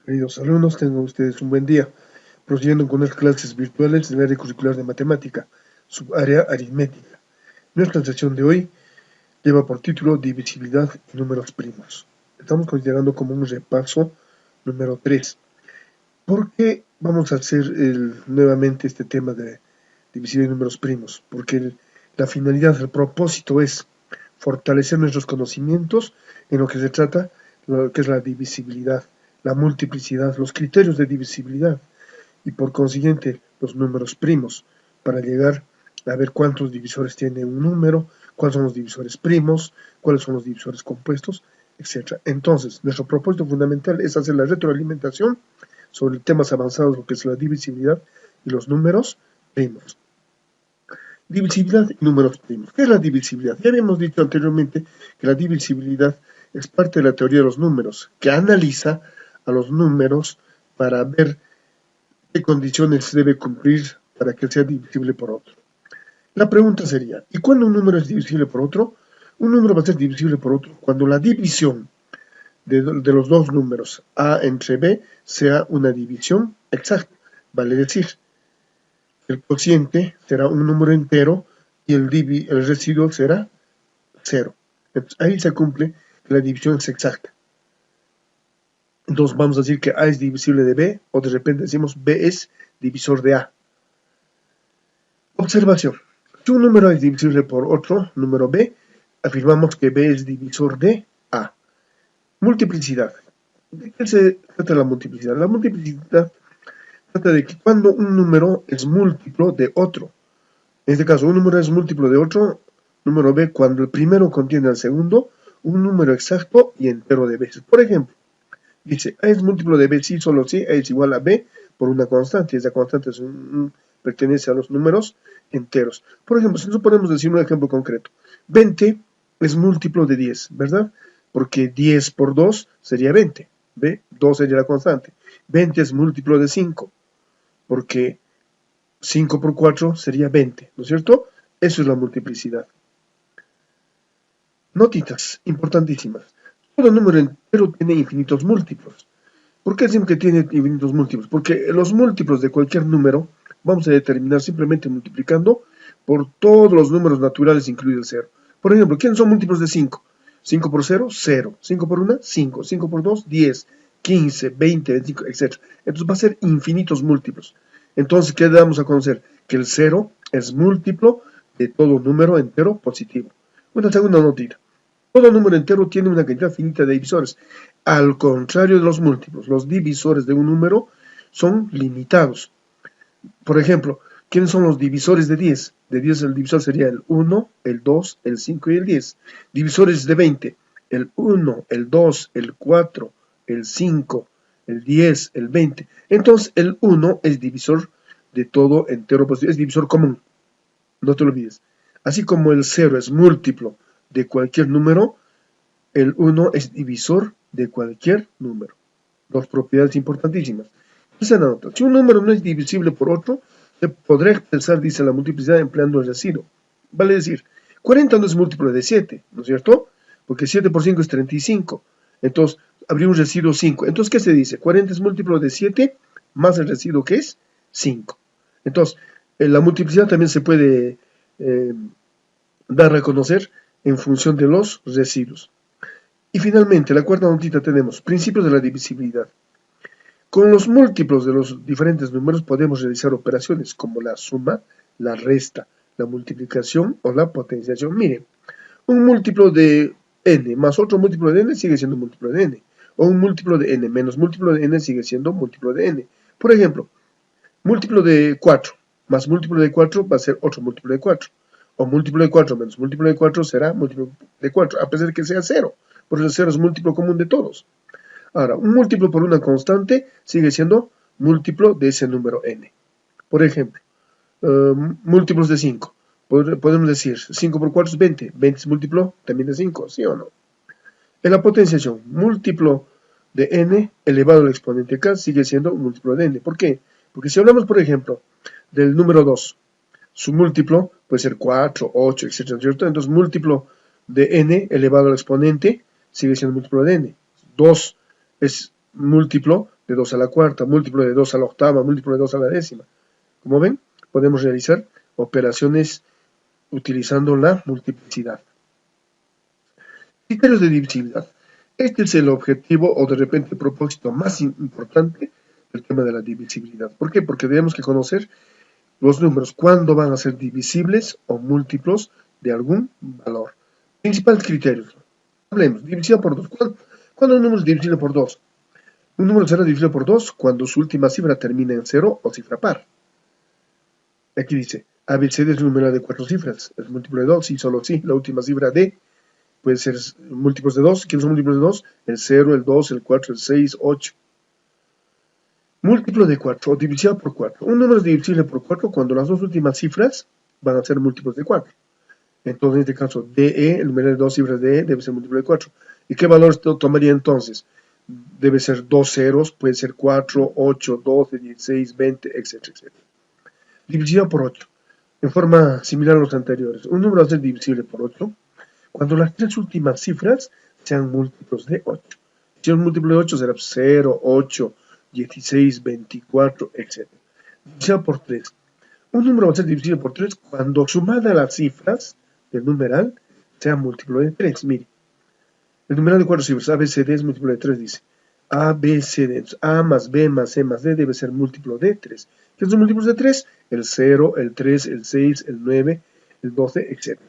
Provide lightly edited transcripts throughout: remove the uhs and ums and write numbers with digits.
Queridos alumnos, tengan ustedes un buen día. Prosiguiendo con las clases virtuales del área curricular de matemática, subárea aritmética. Nuestra sesión de hoy lleva por título Divisibilidad y números primos. Estamos considerando como un repaso número 3. ¿Por qué vamos a hacer nuevamente este tema de divisibilidad y números primos? Porque la finalidad, el propósito es fortalecer nuestros conocimientos en lo que se trata, lo que es la divisibilidad, la multiplicidad, los criterios de divisibilidad y por consiguiente los números primos, para llegar a ver cuántos divisores tiene un número, cuáles son los divisores primos, cuáles son los divisores compuestos, etc. Entonces, nuestro propósito fundamental es hacer la retroalimentación sobre temas avanzados, lo que es la divisibilidad y los números primos. Divisibilidad y números primos. ¿Qué es la divisibilidad? Ya habíamos dicho anteriormente que la divisibilidad es parte de la teoría de los números, que analiza a los números para ver qué condiciones debe cumplir para que sea divisible por otro. La pregunta sería, ¿y cuándo un número es divisible por otro? Un número va a ser divisible por otro cuando la división de los dos números A entre B sea una división exacta. Vale decir, el cociente será un número entero y el residuo será 0. Entonces, ahí se cumple que la división es exacta. Entonces vamos a decir que A es divisible de B, o de repente decimos B es divisor de A. Observación. Si un número es divisible por otro número B, afirmamos que B es divisor de A. Multiplicidad. ¿De qué se trata la multiplicidad? La multiplicidad trata de que cuando un número es múltiplo de otro, en este caso un número es múltiplo de otro número B cuando el primero contiene al segundo, un número exacto y entero de veces. Por ejemplo, dice A es múltiplo de B si solo si A es igual a B por una constante. Esa constante pertenece a los números enteros. Por ejemplo, si nosotros podemos decir un ejemplo concreto, 20 es múltiplo de 10, ¿verdad? Porque 10 por 2 sería 20, ¿ve? 2 sería la constante. 20 es múltiplo de 5, porque 5 por 4 sería 20, ¿no es cierto? Eso es la multiplicidad. Notitas importantísimas. Todo número entero tiene infinitos múltiplos. ¿Por qué decimos que tiene infinitos múltiplos? Porque los múltiplos de cualquier número vamos a determinar simplemente multiplicando por todos los números naturales, incluido el 0. Por ejemplo, ¿quiénes son múltiplos de 5? 5 por 0, 0. 5 por 1, 5. 5 por 2, 10. 15, 20, 25, etc. Entonces va a ser infinitos múltiplos. Entonces, ¿qué damos a conocer? Que el 0 es múltiplo de todo número entero positivo. Una segunda notita. Todo número entero tiene una cantidad finita de divisores. Al contrario de los múltiplos, los divisores de un número son limitados. Por ejemplo, ¿quiénes son los divisores de 10? De 10 el divisor sería el 1, el 2, el 5 y el 10. Divisores de 20, el 1, el 2, el 4, el 5, el 10, el 20. Entonces el 1 es divisor de todo entero positivo, es divisor común. No te lo olvides. Así como el 0 es múltiplo de cualquier número, el 1 es divisor de cualquier número. Dos propiedades importantísimas. Esa nota. Si un número no es divisible por otro, se podrá expresar, dice la multiplicidad, empleando el residuo. Vale decir, 40 no es múltiplo de 7, ¿no es cierto? Porque 7 por 5 es 35. Entonces, habría un residuo 5. Entonces, ¿qué se dice? 40 es múltiplo de 7 más el residuo que es 5. Entonces, la multiplicidad también se puede dar a conocer en función de los residuos. Y finalmente, la cuarta notita tenemos principios de la divisibilidad. Con los múltiplos de los diferentes números podemos realizar operaciones como la suma, la resta, la multiplicación o la potenciación. Miren, un múltiplo de n más otro múltiplo de n sigue siendo múltiplo de n. O un múltiplo de n menos múltiplo de n sigue siendo múltiplo de n. Por ejemplo, múltiplo de 4 más múltiplo de 4 va a ser otro múltiplo de 4. O múltiplo de 4 menos múltiplo de 4 será múltiplo de 4, a pesar de que sea 0. Por eso 0 es múltiplo común de todos. Ahora, un múltiplo por una constante sigue siendo múltiplo de ese número n. Por ejemplo, múltiplos de 5. Podemos decir 5 por 4 es 20. 20 es múltiplo también de 5, ¿sí o no? En la potenciación, múltiplo de n elevado al exponente k sigue siendo un múltiplo de n. ¿Por qué? Porque si hablamos, por ejemplo, del número 2, su múltiplo puede ser 4, 8, etc. ¿cierto? Entonces, múltiplo de n elevado al exponente sigue siendo múltiplo de n. 2 es múltiplo de 2 a la cuarta, múltiplo de 2 a la octava, múltiplo de 2 a la décima. Como ven, podemos realizar operaciones utilizando la multiplicidad. Criterios de divisibilidad. Este es el objetivo o de repente el propósito más importante del tema de la divisibilidad. ¿Por qué? Porque tenemos que conocer los números, cuándo van a ser divisibles o múltiplos de algún valor. Principales criterios. Hablemos, división por 2. ¿Cuándo un número es divisible por 2? Un número será divisible por 2 cuando su última cifra termine en 0 o cifra par. Aquí dice, ABCD es un número de 4 cifras, es múltiplo de 2, sí, solo sí, la última cifra D puede ser múltiplos de 2. ¿Quiénes son múltiplos de 2? El 0, el 2, el 4, el 6, 8. Múltiplo de 4 o división por 4. Un número es divisible por 4 cuando las dos últimas cifras van a ser múltiplos de 4. Entonces, en este caso, DE, el número de dos cifras de E, debe ser múltiplo de 4. ¿Y qué valor tomaría entonces? Debe ser 2 ceros, puede ser 4, 8, 12, 16, 20, etcétera, etcétera. División por 8. En forma similar a los anteriores. Un número va a ser divisible por 8 cuando las tres últimas cifras sean múltiplos de 8. Si es un múltiplo de 8 será 0, 8, 16, 24, etc. División por 3. Un número va a ser divisible por 3 cuando sumada las cifras del numeral sea múltiplo de 3. Mire, el numeral de 4 cifras, A, B, C, D es múltiplo de 3, dice. A, B, C, D. Entonces, A más B más C más D debe ser múltiplo de 3. ¿Qué son múltiplos de 3? El 0, el 3, el 6, el 9, el 12, etc.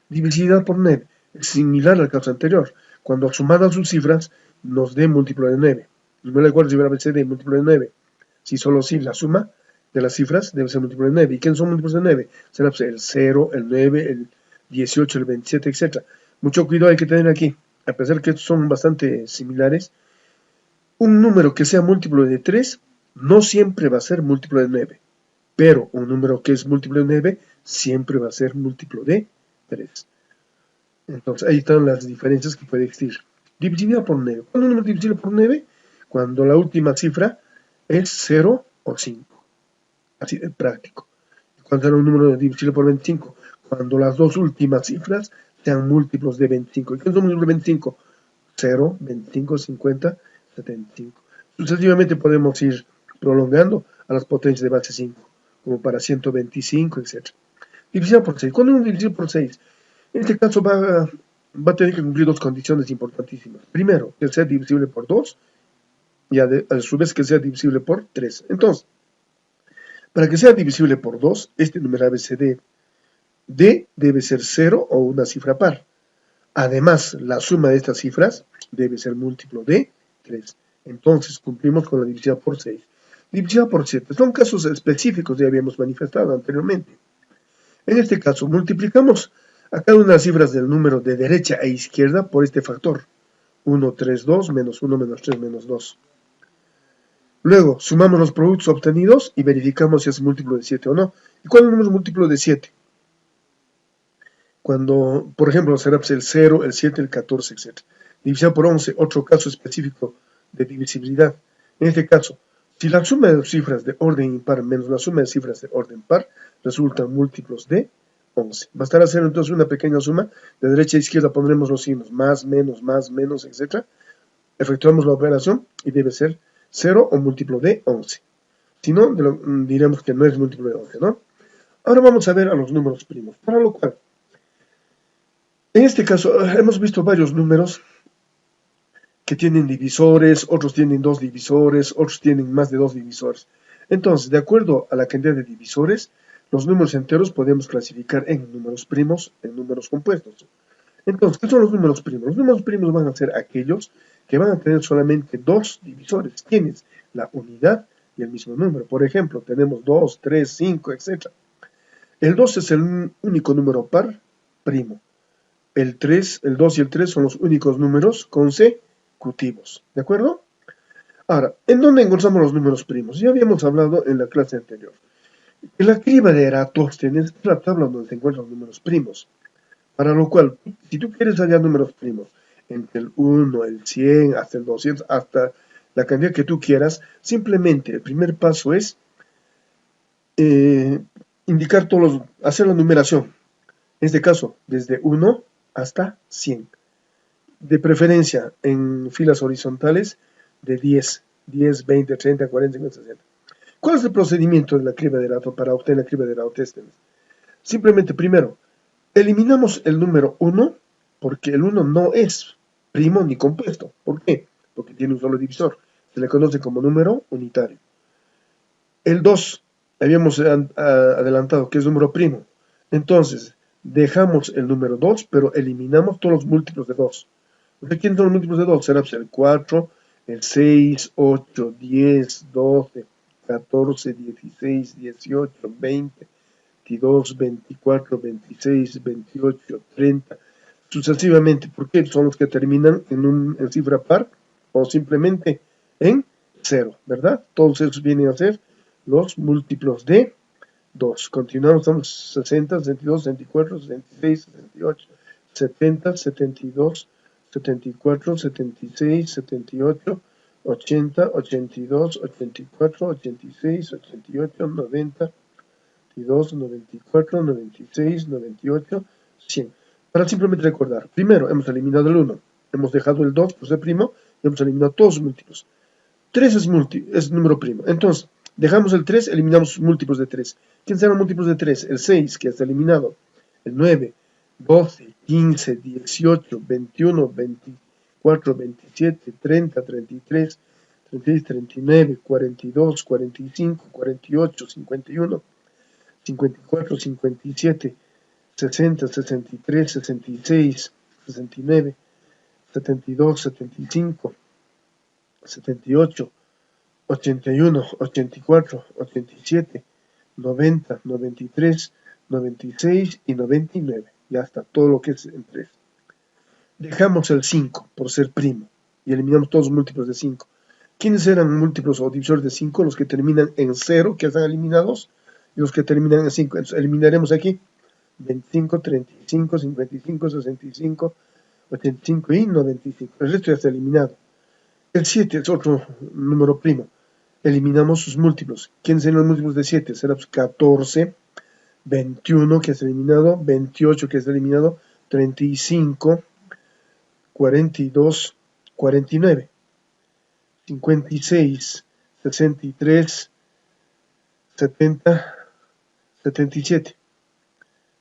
Divisibilidad por 9 es similar al caso anterior. Cuando sumadas sus cifras nos dé múltiplo de 9. El número de 4 cifras A, B, C, D múltiplo de 9. Si solo si la suma de las cifras debe ser múltiplo de 9. ¿Y quiénes son múltiplos de 9? Será el 0, el 9, el 18, el 27, etc. Mucho cuidado hay que tener aquí. A pesar que estos son bastante similares, un número que sea múltiplo de 3 no siempre va a ser múltiplo de 9. Pero un número que es múltiplo de 9 siempre va a ser múltiplo de 3. Entonces ahí están las diferencias que puede existir. Divisibilidad por 9. ¿Cuándo un número es divisible por 9? Cuando la última cifra es 0 o 5. Así de práctico. ¿Cuándo era un número divisible por 25? Cuando las dos últimas cifras sean múltiplos de 25. ¿Y qué son múltiplos de 25? 0, 25, 50, 75. Sucesivamente podemos ir prolongando a las potencias de base 5, como para 125, etc. División por 6. ¿Cuándo es divisible por 6? En este caso va a tener que cumplir dos condiciones importantísimas. Primero, que sea divisible por 2 y a su vez que sea divisible por 3. Entonces, para que sea divisible por 2, este número ABCD D debe ser 0 o una cifra par. Además, la suma de estas cifras debe ser múltiplo de 3. Entonces, cumplimos con la división por 6. División por 7. Son casos específicos que ya habíamos manifestado anteriormente. En este caso, multiplicamos a cada una de las cifras del número de derecha e izquierda por este factor. 1, 3, 2, menos 1, menos 3, menos 2. Luego, sumamos los productos obtenidos y verificamos si es múltiplo de 7 o no. ¿Y cuál es el número múltiplo de 7? Cuando, por ejemplo, será el 0, el 7, el 14, etc. División por 11, otro caso específico de divisibilidad. En este caso, si la suma de cifras de orden impar menos la suma de cifras de orden par resultan múltiplos de 11. Bastará hacer entonces una pequeña suma. De derecha a izquierda pondremos los signos más, menos, etc. Efectuamos la operación y debe ser 0 o múltiplo de 11. Si no, diremos que no es múltiplo de 11, ¿no? Ahora vamos a ver a los números primos. Para lo cual, en este caso, hemos visto varios números que tienen divisores, otros tienen 2 divisores, otros tienen más de 2 divisores. Entonces, de acuerdo a la cantidad de divisores, los números enteros podemos clasificar en números primos, en números compuestos. Entonces, ¿qué son los números primos? Los números primos van a ser aquellos que van a tener solamente 2 divisores. ¿Quiénes? La unidad y el mismo número. Por ejemplo, tenemos 2, 3, 5, etc. El 2 es el único número par primo. El 3, el 2 y el 3 son los únicos números consecutivos. ¿De acuerdo? Ahora, ¿en dónde encontramos los números primos? Ya habíamos hablado en la clase anterior. En la criba de Eratóstenes es la tabla donde se encuentran los números primos. Para lo cual, si tú quieres hallar números primos entre el 1, el 100, hasta el 200, hasta la cantidad que tú quieras, simplemente el primer paso es indicar hacer la numeración. En este caso, desde 1 hasta 100. De preferencia en filas horizontales de 10. 10, 20, 30, 40, 50, 60. ¿Cuál es el procedimiento de la criba de Erasmus para obtener la criba de Eratosthenes? Simplemente, primero, eliminamos el número 1, porque el 1 no es primo ni compuesto. ¿Por qué? Porque tiene un solo divisor. Se le conoce como número unitario. El 2, habíamos adelantado que es número primo. Entonces, dejamos el número 2, pero eliminamos todos los múltiplos de 2. ¿Quiénes son los múltiplos de 2? Será pues, el 4, el 6, 8, 10, 12, 14, 16, 18, 20, 22, 24, 26, 28, 30, sucesivamente. ¿Por qué? Son los que terminan en cifra par o simplemente en 0, ¿verdad? Todos esos vienen a ser los múltiplos de 2. Continuamos, estamos 60, 62, 64, 66, 68, 70, 72, 74, 76, 78, 80, 82, 84, 86, 88, 90, 92, 94, 96, 98, 100. Para simplemente recordar, primero hemos eliminado el 1, hemos dejado el 2 por ser primo y hemos eliminado todos los múltiplos. 3 es número primo. Entonces, dejamos el 3, eliminamos múltiplos de 3. ¿Quiénes serán múltiplos de 3? El 6, que está eliminado. El 9, 12, 15, 18, 21, 24, 27, 30, 33, 36, 39, 42, 45, 48, 51, 54, 57, 60, 63, 66, 69, 72, 75, 78, 81, 84, 87, 90, 93, 96 y 99. Ya está, todo lo que es en 3. Dejamos el 5 por ser primo y eliminamos todos los múltiplos de 5. ¿Quiénes eran múltiplos o divisores de 5? Los que terminan en 0, que están eliminados, y los que terminan en 5. Entonces eliminaremos aquí 25, 35, 55, 65, 85 y 95. El resto ya está eliminado. El 7 es otro número primo. Eliminamos sus múltiplos. ¿Quiénes serían los múltiplos de 7? Será 14, 21 que es eliminado, 28 que es eliminado, 35, 42, 49, 56, 63, 70, 77.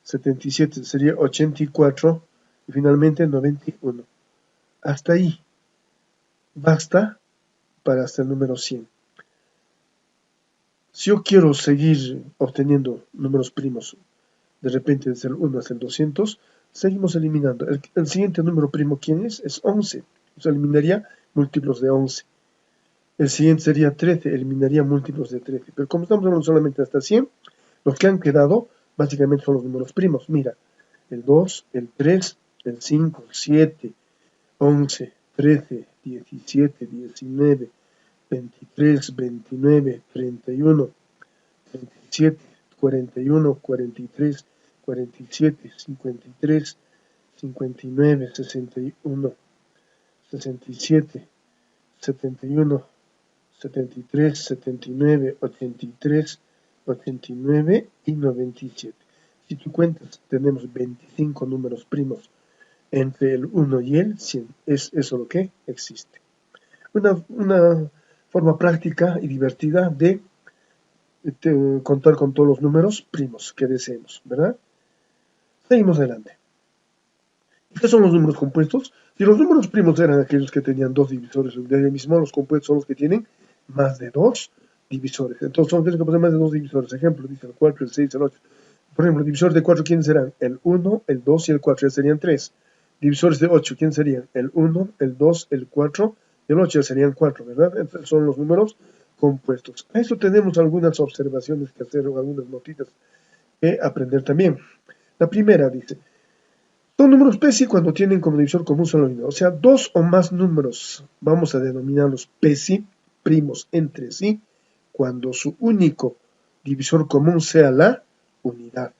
77 sería 84 y finalmente 91. Hasta ahí. Basta para hasta el número 100. Si yo quiero seguir obteniendo números primos, de repente desde el 1 hasta el 200, seguimos eliminando. El siguiente número primo, ¿quién es? Es 11. Se eliminaría múltiplos de 11. El siguiente sería 13, eliminaría múltiplos de 13. Pero como estamos hablando solamente hasta 100, los que han quedado básicamente son los números primos. Mira, el 2, el 3, el 5, 7, 11, 13, 17, 19, 23, 29, 31, 37, 41, 43, 47, 53, 59, 61, 67, 71, 73, 79, 83, 89 y 97. Si tú cuentas, tenemos 25 números primos entre el 1 y el 100. Es eso lo que existe. Una forma práctica y divertida de contar con todos los números primos que deseemos, ¿verdad? Seguimos adelante. ¿Qué son los números compuestos? Si los números primos eran aquellos que tenían 2 divisores de ahí mismo, los compuestos son los que tienen más de 2 divisores. Entonces son aquellos que poseen más de 2 divisores. Ejemplo, dice el 4, el 6, el 8. Por ejemplo, divisores de 4, ¿quiénes serán? El 1, el 2 y el 4, ya serían 3. Divisores de 8, ¿quiénes serían? El 1, el 2, el 4 y el 8, ya serían 4, ¿verdad? Entonces son los números compuestos. A eso tenemos algunas observaciones que hacer o algunas notitas que aprender también. La primera dice, son números PESI cuando tienen como divisor común solo unidad. O sea, 2 o más números, vamos a denominarlos PESI, primos entre sí, cuando su único divisor común sea la unidad.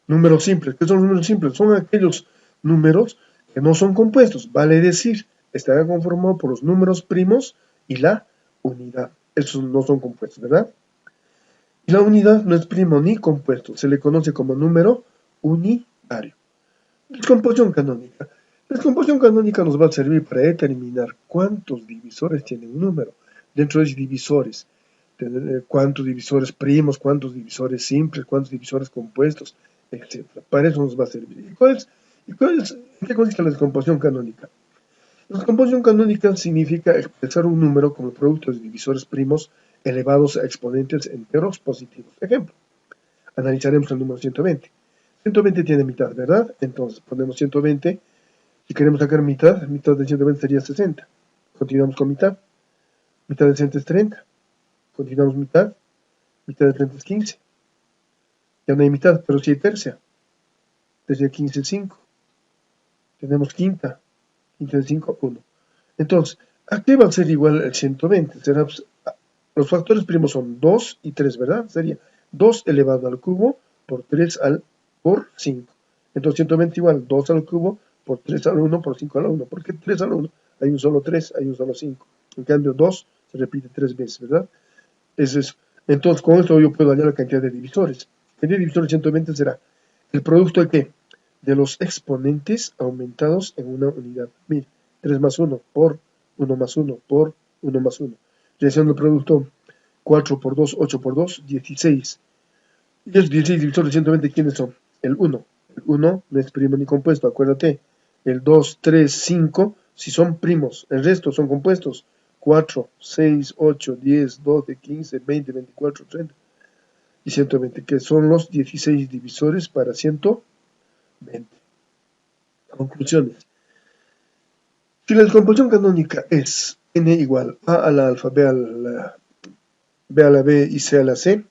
Números simples. ¿Qué son los números simples? Son aquellos números que no son compuestos. Vale decir, estarán conformados por los números primos y la unidad. Esos no son compuestos, ¿verdad? Y la unidad no es primo ni compuesto. Se le conoce como número unitario. Descomposición canónica. La descomposición canónica nos va a servir para determinar cuántos divisores tiene un número. dentro de divisores, cuántos divisores primos, cuántos divisores simples, cuántos divisores compuestos, etc. Para eso nos va a servir. ¿En qué consiste la descomposición canónica? La descomposición canónica significa expresar un número como producto de divisores primos elevados a exponentes enteros positivos. Ejemplo, analizaremos el número 120. 120 tiene mitad, ¿verdad? Entonces ponemos 120. Si queremos sacar mitad de 120 sería 60. Continuamos con mitad. Mitad de 60 es 30. Continuamos mitad de 30 es 15. Ya no hay mitad, pero sí hay tercia. Tercia de 15 es 5. Tenemos quinta de 5, 1. Entonces, ¿a qué va a ser igual el 120? Será, los factores primos son 2 y 3, ¿verdad? Sería 2 elevado al cubo por 5. Entonces 120 igual 2 al cubo por 3 al 1 por 5 al 1. ¿Por qué 3 al 1? Hay un solo 3, hay un solo 5. En cambio 2 se repite 3 veces, ¿verdad? Eso es. Entonces con esto yo puedo hallar la cantidad de divisores. La cantidad de divisores 120 será el producto de ¿qué? De los exponentes aumentados en una unidad. Mire, 3 más 1 por 1 más 1 por 1 más 1. Realizando el producto 4 por 2, 8 por 2, 16. Y esos 16 divisores de 120, ¿quiénes son? El 1. El 1 no es primo ni compuesto, acuérdate. El 2, 3, 5, si son primos. El resto son compuestos. 4, 6, 8, 10, 12, 15, 20, 24, 30 y 120, que son los 16 divisores para 120. Conclusiones. Si la descomposición canónica es n igual a la alfa, b a la b y c a la c,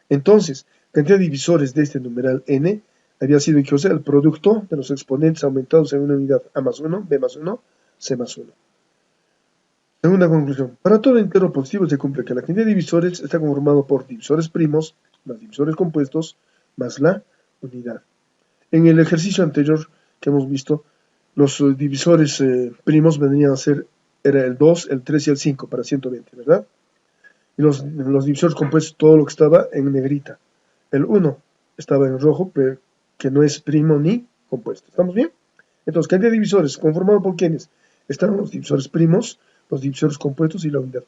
entonces cantidad de divisores de este numeral n había sido el producto de los exponentes aumentados en una unidad a más 1, b más 1, c más 1. Segunda conclusión. Para todo entero positivo se cumple que la cantidad de divisores está conformado por divisores primos más divisores compuestos más la unidad. En el ejercicio anterior que hemos visto, los divisores primos vendrían a ser era el 2, el 3 y el 5 para 120, ¿verdad? Y los divisores compuestos, todo lo que estaba en negrita. El 1 estaba en rojo, pero que no es primo ni compuesto. ¿Estamos bien? Entonces, cantidad de divisores, ¿conformado por quiénes? Están los divisores primos, los divisores compuestos y la unidad.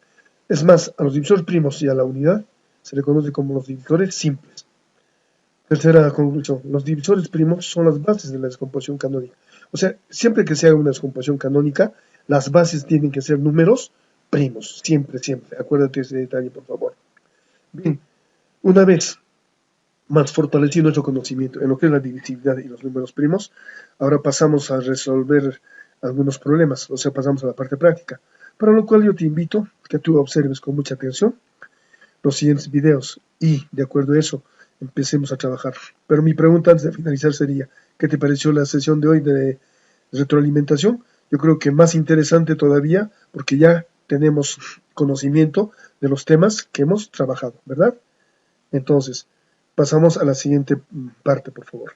Es más, a los divisores primos y a la unidad se le conoce como los divisores simples. Tercera conclusión, los divisores primos son las bases de la descomposición canónica. O sea, siempre que se haga una descomposición canónica, las bases tienen que ser números primos, siempre, siempre. Acuérdate ese detalle, por favor. Bien, una vez más fortalecido nuestro conocimiento en lo que es la divisibilidad y los números primos, ahora pasamos a resolver algunos problemas, o sea, pasamos a la parte práctica, para lo cual yo te invito a que tú observes con mucha atención los siguientes videos y, de acuerdo a eso, empecemos a trabajar. Pero mi pregunta antes de finalizar sería, ¿qué te pareció la sesión de hoy de retroalimentación? Yo creo que más interesante todavía, porque ya tenemos conocimiento de los temas que hemos trabajado, ¿verdad? Entonces, pasamos a la siguiente parte, por favor.